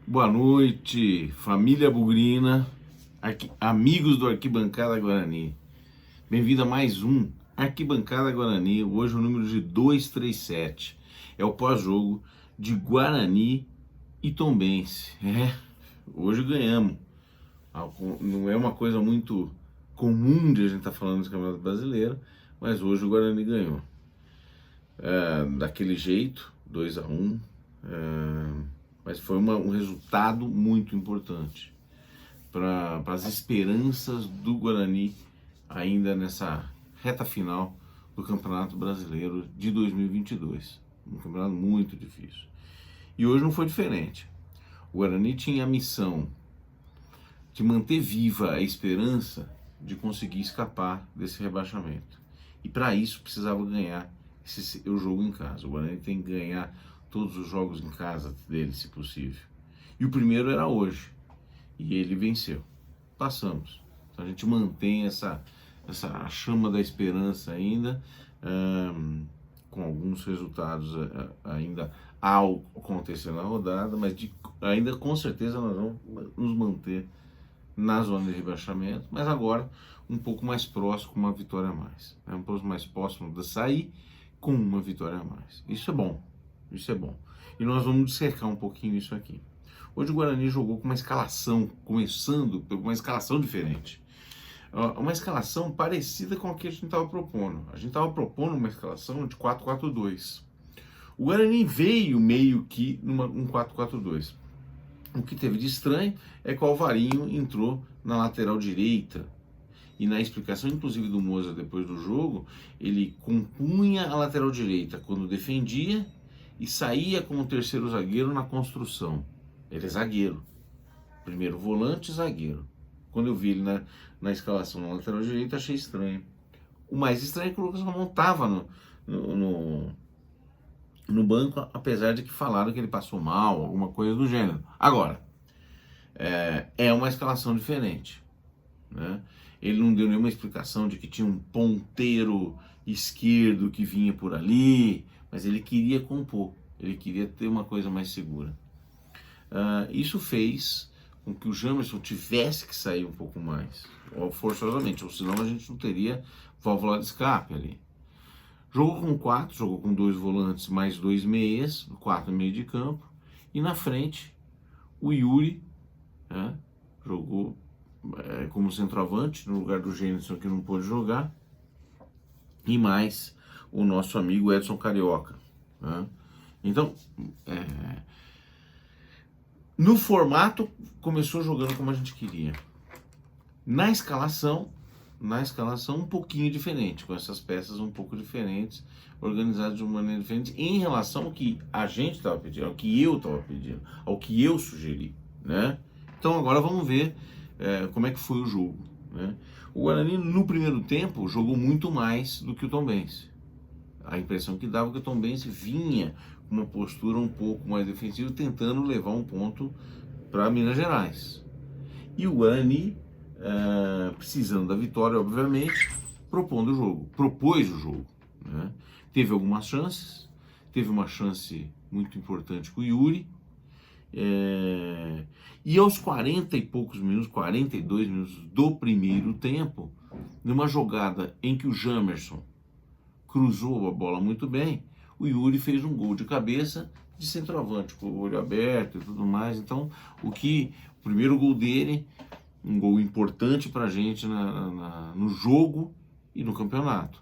Boa noite, família bugrina, amigos do Arquibancada Guarani. Bem-vindo a mais um Arquibancada Guarani, hoje o número de 237. É o pós-jogo de Guarani e Tombense. Hoje ganhamos. Não é uma coisa muito comum de a gente estar falando do Campeonato Brasileiro, mas hoje o Guarani ganhou. Daquele jeito, 2-1. Mas foi um resultado muito importante para as esperanças do Guarani ainda nessa reta final do Campeonato Brasileiro de 2022. Um campeonato muito difícil. E hoje não foi diferente. O Guarani tinha a missão de manter viva a esperança de conseguir escapar desse rebaixamento. E para isso precisava ganhar o jogo em casa. O Guarani tem que ganhar todos os jogos em casa dele, se possível. E o primeiro era hoje. E ele venceu. Passamos. Então a gente mantém essa chama da esperança ainda, com alguns resultados ainda ao acontecer na rodada, mas ainda com certeza nós vamos nos manter na zona de rebaixamento, mas agora um pouco mais próximo, com uma vitória a mais. Um pouco mais próximo de sair com uma vitória a mais. Isso é bom. Isso é bom. E nós vamos dissecar um pouquinho isso aqui. Hoje o Guarani jogou com uma escalação, começando por uma escalação diferente. Uma escalação parecida com a que a gente estava propondo. A gente estava propondo uma escalação de 4-4-2. O Guarani veio meio que um 4-4-2. O que teve de estranho é que o Alvarinho entrou na lateral direita. E na explicação, inclusive, do Moza depois do jogo, ele compunha a lateral direita quando defendia e saía como terceiro zagueiro na construção. Ele é zagueiro. Primeiro volante, zagueiro. Quando eu vi ele na escalação na lateral direita, achei estranho. O mais estranho é que o Lucas Ramon estava no banco, apesar de que falaram que ele passou mal, alguma coisa do gênero. Agora, é uma escalação diferente, né? Ele não deu nenhuma explicação de que tinha um ponteiro esquerdo que vinha por ali, mas ele queria compor, ele queria ter uma coisa mais segura. Isso fez com que o Jamerson tivesse que sair um pouco mais, ou forçosamente, ou senão a gente não teria válvula de escape ali. Jogou com 4, jogou com 2 volantes mais 2 meias, 4 meio de campo, e na frente o Yuri jogou como centroavante, no lugar do Gênison, que não pôde jogar, e mais o nosso amigo Edson Carioca. Então, no formato, começou jogando como a gente queria. Na escalação um pouquinho diferente, com essas peças um pouco diferentes, organizadas de uma maneira diferente, em relação ao que a gente estava pedindo, ao que eu estava pedindo, ao que eu sugeri, né? Então agora vamos ver como é que foi o jogo, né? O Guarani, no primeiro tempo, jogou muito mais do que o Tombense. A impressão que dava que o Tombense vinha com uma postura um pouco mais defensiva, tentando levar um ponto para Minas Gerais. E o Guarani, precisando da vitória, obviamente, propôs o jogo, né? Teve algumas chances, teve uma chance muito importante com o Yuri, e aos 40 e poucos minutos, 42 minutos do primeiro tempo, numa jogada em que o Jamerson cruzou a bola muito bem, o Yuri fez um gol de cabeça de centroavante, com o olho aberto e tudo mais. Então, o primeiro gol dele, um gol importante pra gente no jogo e no campeonato.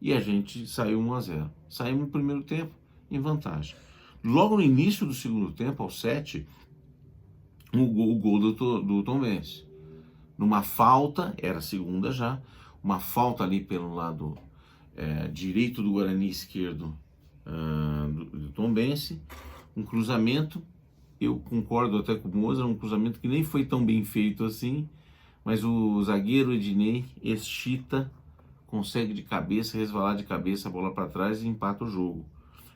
E a gente saiu 1-0. Saímos no primeiro tempo em vantagem. Logo no início do segundo tempo, aos 7, o gol do Tombense. Numa falta, era a segunda já, uma falta ali pelo lado direito do Guarani, esquerdo do Tombense, um cruzamento. Eu concordo até com o Moza, um cruzamento que nem foi tão bem feito assim, mas o zagueiro Ednei Eschita consegue de cabeça, resvalar de cabeça a bola para trás e empata o jogo.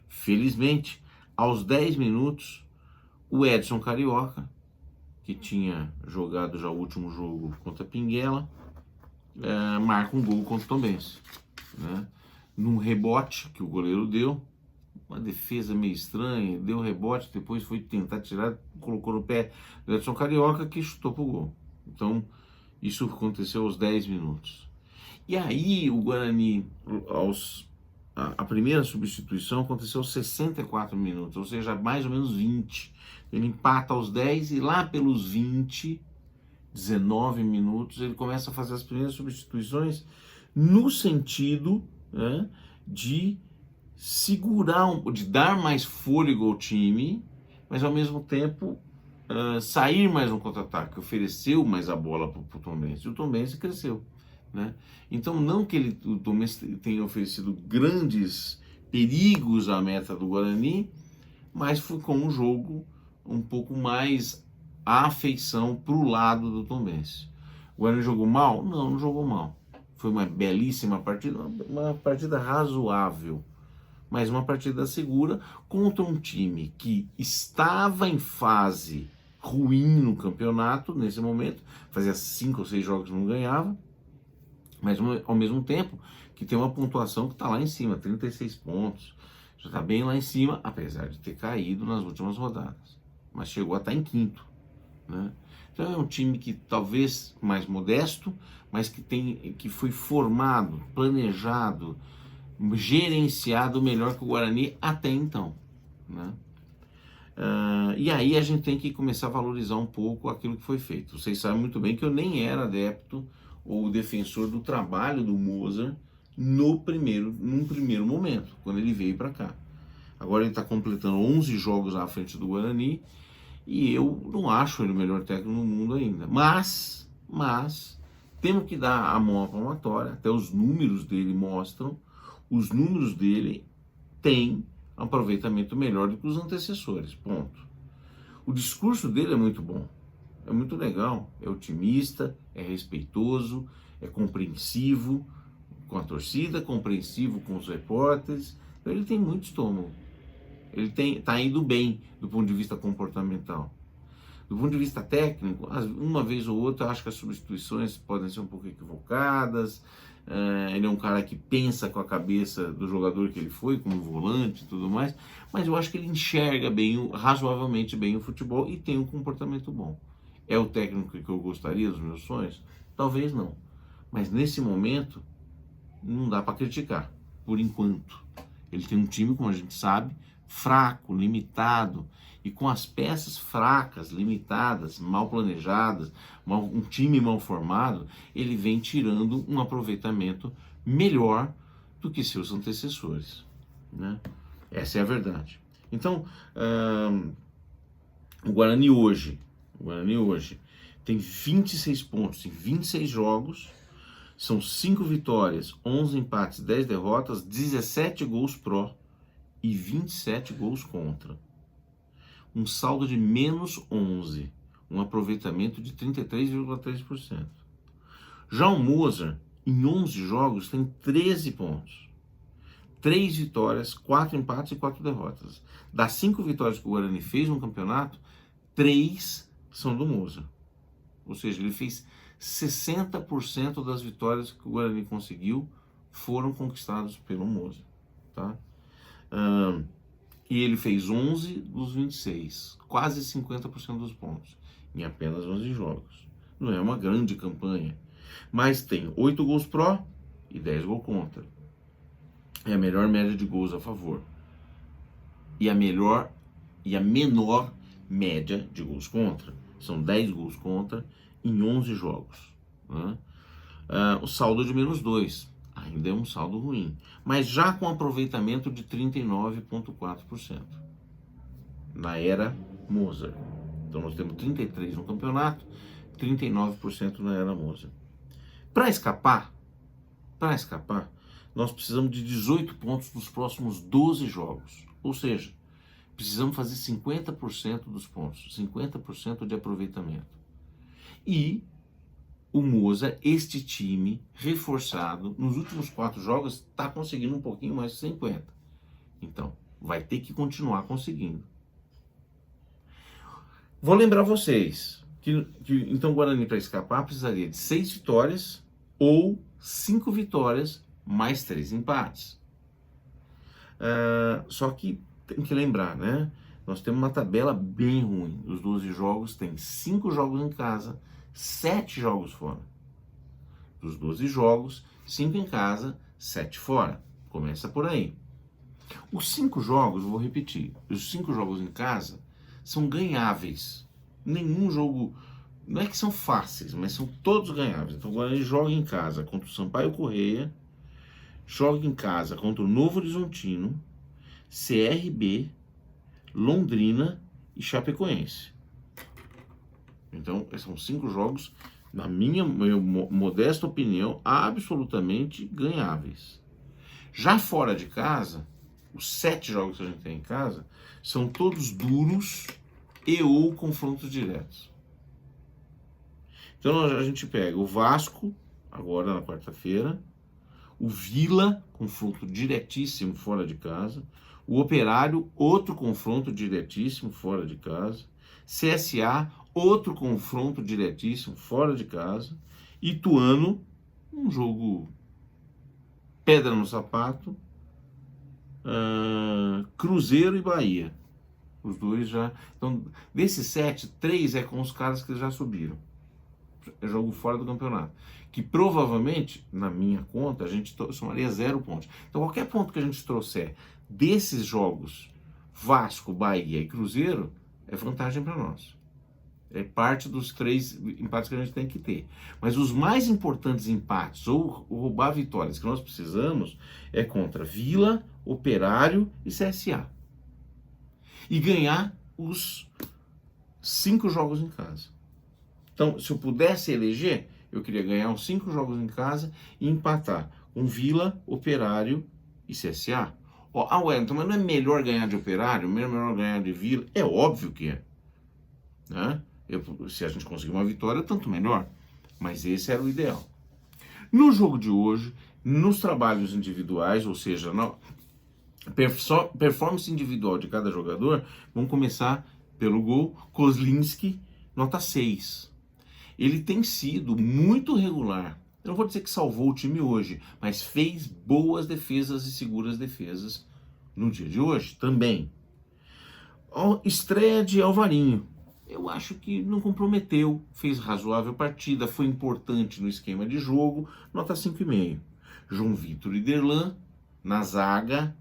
Felizmente, aos 10 minutos, o Edson Carioca, que tinha jogado já o último jogo contra Pinguela, marca um gol contra o Tombense, né? Num rebote que o goleiro deu, uma defesa meio estranha, deu rebote, depois foi tentar tirar, colocou no pé do Edson Carioca, que chutou pro gol. Então, isso aconteceu aos 10 minutos. E aí o Guarani, a primeira substituição aconteceu aos 64 minutos, ou seja, mais ou menos 20. Ele empata aos 10 e lá pelos 20, 19 minutos, ele começa a fazer as primeiras substituições no sentido, né, de segurar, de dar mais fôlego ao time, mas ao mesmo tempo sair mais no contra-ataque, ofereceu mais a bola para o Tombense. E o Tombense cresceu, né? Então, não que o Tombense tenha oferecido grandes perigos à meta do Guarani, mas ficou um jogo um pouco mais à afeição para o lado do Tombense. O Guarani jogou mal? Não, não jogou mal. Foi uma belíssima partida, uma partida razoável, mas uma partida segura contra um time que estava em fase ruim no campeonato nesse momento, fazia 5 ou 6 jogos que não ganhava, mas ao mesmo tempo que tem uma pontuação que está lá em cima, 36 pontos, já está bem lá em cima, apesar de ter caído nas últimas rodadas, mas chegou a estar em quinto, né? Então é um time que talvez mais modesto, mas que foi formado, planejado, gerenciado melhor que o Guarani até então, né? E aí a gente tem que começar a valorizar um pouco aquilo que foi feito. Vocês sabem muito bem que eu nem era adepto ou defensor do trabalho do Mozart num primeiro momento, quando ele veio para cá. Agora ele está completando 11 jogos à frente do Guarani e eu não acho ele o melhor técnico no mundo ainda. Mas temos que dar a mão à palmatória, até os números dele mostram, os números dele têm aproveitamento melhor do que os antecessores, ponto. O discurso dele é muito bom, é muito legal, é otimista, é respeitoso, é compreensivo com a torcida, compreensivo com os repórteres, então ele tem muito estômago, ele está indo bem do ponto de vista comportamental. Do ponto de vista técnico, uma vez ou outra, eu acho que as substituições podem ser um pouco equivocadas. Ele é um cara que pensa com a cabeça do jogador que ele foi, como volante e tudo mais, mas eu acho que ele enxerga bem, razoavelmente bem o futebol e tem um comportamento bom. É o técnico que eu gostaria dos meus sonhos? Talvez não. Mas nesse momento, não dá para criticar, por enquanto. Ele tem um time, como a gente sabe, fraco, limitado, e com as peças fracas, limitadas, mal planejadas, um time mal formado, ele vem tirando um aproveitamento melhor do que seus antecessores, né? Essa é a verdade. Então, o Guarani hoje tem 26 pontos em 26 jogos, são 5 vitórias, 11 empates, 10 derrotas, 17 gols pró e 27 gols contra. Um saldo de menos 11, um aproveitamento de 33,3%. Já o Mozart, em 11 jogos, tem 13 pontos. 3 vitórias, 4 empates e 4 derrotas. Das 5 vitórias que o Guarani fez no campeonato, 3 são do Mozart. Ou seja, ele fez 60% das vitórias que o Guarani conseguiu foram conquistadas pelo Mozart, tá? E ele fez 11 dos 26, quase 50% dos pontos, em apenas 11 jogos. Não é uma grande campanha, mas tem 8 gols pró e 10 gols contra. É a melhor média de gols a favor. E a menor média de gols contra. São 10 gols contra em 11 jogos, né? O saldo de menos 2. Ainda é um saldo ruim, mas já com aproveitamento de 39,4% na era Mozart. Então nós temos 33 no campeonato, 39% na era Mozart. Para escapar, nós precisamos de 18 pontos nos próximos 12 jogos. Ou seja, precisamos fazer 50% dos pontos, 50% de aproveitamento. E o Mozart, este time reforçado, nos últimos 4 jogos, está conseguindo um pouquinho mais de 50. Então, vai ter que continuar conseguindo. Vou lembrar vocês que então o Guarani, para escapar, precisaria de 6 vitórias ou 5 vitórias mais 3 empates. Só que tem que lembrar, né? Nós temos uma tabela bem ruim. Os 12 jogos tem 5 jogos em casa, 7 jogos fora. Dos 12 jogos, 5 em casa, 7 fora. Começa por aí. Os 5 jogos, vou repetir, os 5 jogos em casa são ganháveis. Nenhum jogo, não é que são fáceis, mas são todos ganháveis. Então agora ele joga em casa contra o Sampaio Corrêa, joga em casa contra o Novo Horizontino, CRB, Londrina e Chapecoense. Então, são 5 jogos, na minha modesta opinião, absolutamente ganháveis. Já fora de casa, os 7 jogos que a gente tem em casa são todos duros e ou confrontos diretos. Então a gente pega o Vasco, agora na quarta-feira, o Vila, confronto diretíssimo fora de casa, o Operário, outro confronto diretíssimo fora de casa, CSA, outro confronto diretíssimo fora de casa, Ituano, um jogo pedra no sapato, Cruzeiro e Bahia. Os dois já. Então, desses 7, 3 é com os caras que já subiram. É jogo fora do campeonato. Que provavelmente, na minha conta, a gente somaria 0 pontos. Então, qualquer ponto que a gente trouxer desses jogos, Vasco, Bahia e Cruzeiro, é vantagem para nós. É parte dos 3 empates que a gente tem que ter. Mas os mais importantes empates, ou roubar vitórias que nós precisamos, é contra Vila, Operário e CSA. E ganhar os 5 jogos em casa. Então, se eu pudesse eleger, eu queria ganhar os 5 jogos em casa e empatar com Vila, Operário e CSA. Wellington, mas não é melhor ganhar de Operário? Melhor ganhar de Vila? É óbvio que é. Né? Se a gente conseguir uma vitória, tanto melhor. Mas esse era o ideal. No jogo de hoje, nos trabalhos individuais, ou seja, na performance individual de cada jogador, vamos começar pelo gol. Kozlinski, nota 6. Ele tem sido muito regular. Eu não vou dizer que salvou o time hoje, mas fez boas defesas e seguras defesas no dia de hoje também. Estreia de Alvarinho. Eu acho que não comprometeu, fez razoável partida, foi importante no esquema de jogo, nota 5,5. João Vitor e Derlan, na zaga,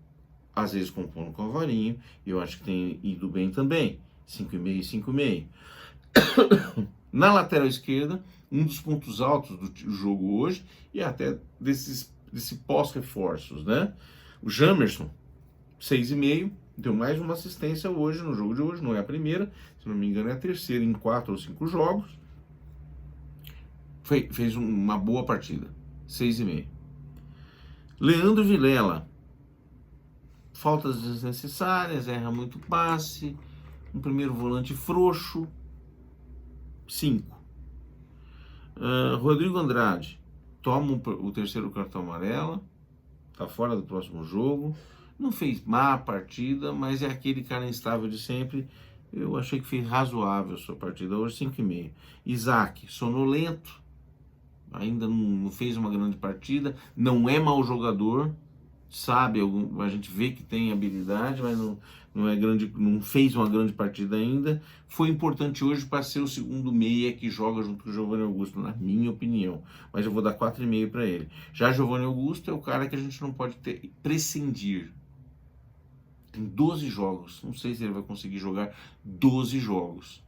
às vezes compondo com o Alvarinho, eu acho que tem ido bem também, 5,5 e 5,5. Na lateral esquerda, um dos pontos altos do jogo hoje, e até desse pós-reforços, né? O Jamerson, 6,5, deu mais uma assistência hoje, no jogo de hoje, não é a primeira, se não me engano é a terceira em 4 ou 5 jogos. Fez uma boa partida, 6,5. Leandro Vilela, faltas desnecessárias, erra muito passe, um primeiro volante frouxo, 5. Rodrigo Andrade, toma o terceiro cartão amarelo, tá fora do próximo jogo. Não fez má partida, mas é aquele cara instável de sempre. Eu achei que fez razoável a sua partida hoje, 5,5. Isaac, sonolento, ainda não fez uma grande partida, não é mau jogador, sabe, a gente vê que tem habilidade, mas não é grande, não fez uma grande partida ainda. Foi importante hoje para ser o segundo meia que joga junto com o Giovanni Augusto, na minha opinião, mas eu vou dar 4,5 para ele. Já Giovanni Augusto é o cara que a gente não pode prescindir. Tem 12 jogos, não sei se ele vai conseguir jogar 12 jogos.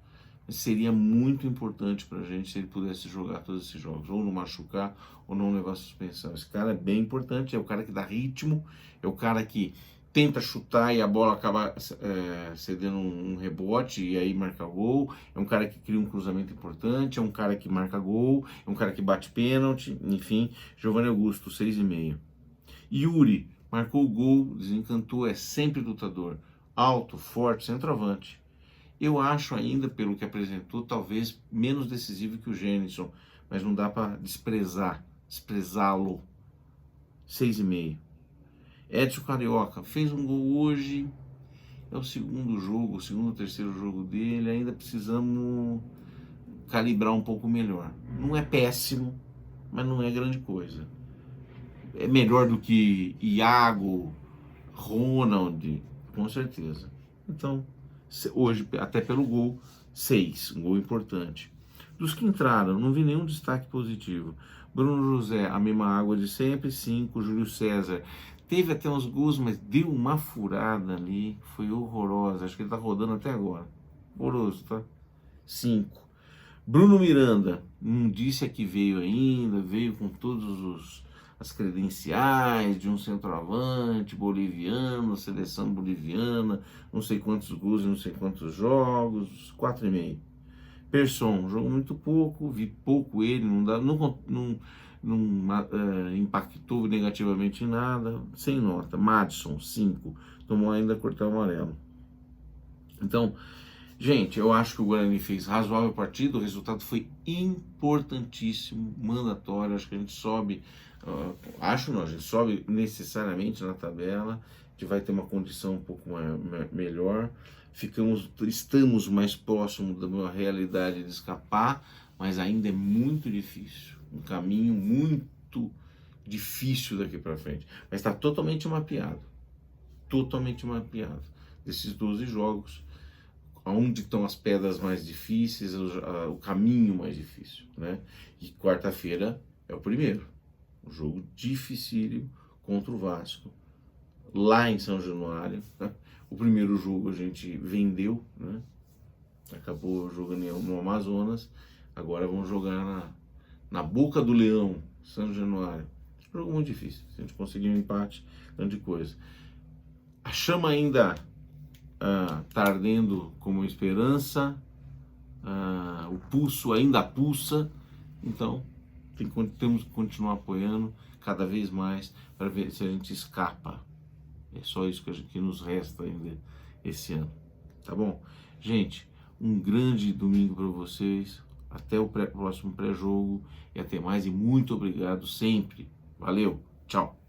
Mas seria muito importante pra gente se ele pudesse jogar todos esses jogos, ou não machucar, ou não levar suspensão. Esse cara é bem importante, é o cara que dá ritmo, é o cara que tenta chutar e a bola acaba cedendo um rebote e aí marca gol, é um cara que cria um cruzamento importante, é um cara que marca gol, é um cara que bate pênalti, enfim. Giovanni Augusto, 6,5. Yuri, marcou o gol, desencantou, é sempre lutador, alto, forte, centroavante. Eu acho ainda, pelo que apresentou, talvez menos decisivo que o Jênison, mas não dá para desprezá-lo. 6,5. Edson Carioca fez um gol hoje, é o segundo jogo, o segundo ou terceiro jogo dele, ainda precisamos calibrar um pouco melhor. Não é péssimo, mas não é grande coisa. É melhor do que Iago, Ronald, com certeza. Então, hoje, até pelo gol, 6, um gol importante. Dos que entraram, não vi nenhum destaque positivo. Bruno José, a mesma água de sempre, 5. Júlio César, teve até uns gols, mas deu uma furada ali, foi horrorosa. Acho que ele tá rodando até agora. Horroroso, tá? 5. Bruno Miranda, não disse a que veio ainda, veio com todos as credenciais de um centroavante boliviano, seleção boliviana, não sei quantos gols, não sei quantos jogos, 4,5. Persson, jogou muito pouco, vi pouco ele, não impactou negativamente em nada, sem nota. Madison, 5, tomou ainda cartão amarelo. Então, gente, eu acho que o Guarani fez razoável partida, o resultado foi importantíssimo, mandatório, acho que a gente sobe, a gente sobe necessariamente na tabela, a gente vai ter uma condição um pouco melhor, estamos mais próximos da minha realidade de escapar, mas ainda é muito difícil, um caminho muito difícil daqui para frente, mas está totalmente mapeado, desses 12 jogos, onde estão as pedras mais difíceis, o caminho mais difícil, né? E quarta-feira é o primeiro, um jogo dificílimo contra o Vasco, lá em São Januário, né? O primeiro jogo a gente vendeu, né? Acabou jogando no Amazonas, agora vamos jogar na Boca do Leão, São Januário. Jogo muito difícil, se a gente conseguir um empate, grande coisa. A chama ainda tá ardendo como esperança, o pulso ainda pulsa, então temos que continuar apoiando cada vez mais para ver se a gente escapa. É só isso que nos resta ainda esse ano, tá bom? Gente, um grande domingo para vocês, até o próximo pré-jogo e até mais, e muito obrigado sempre. Valeu, tchau!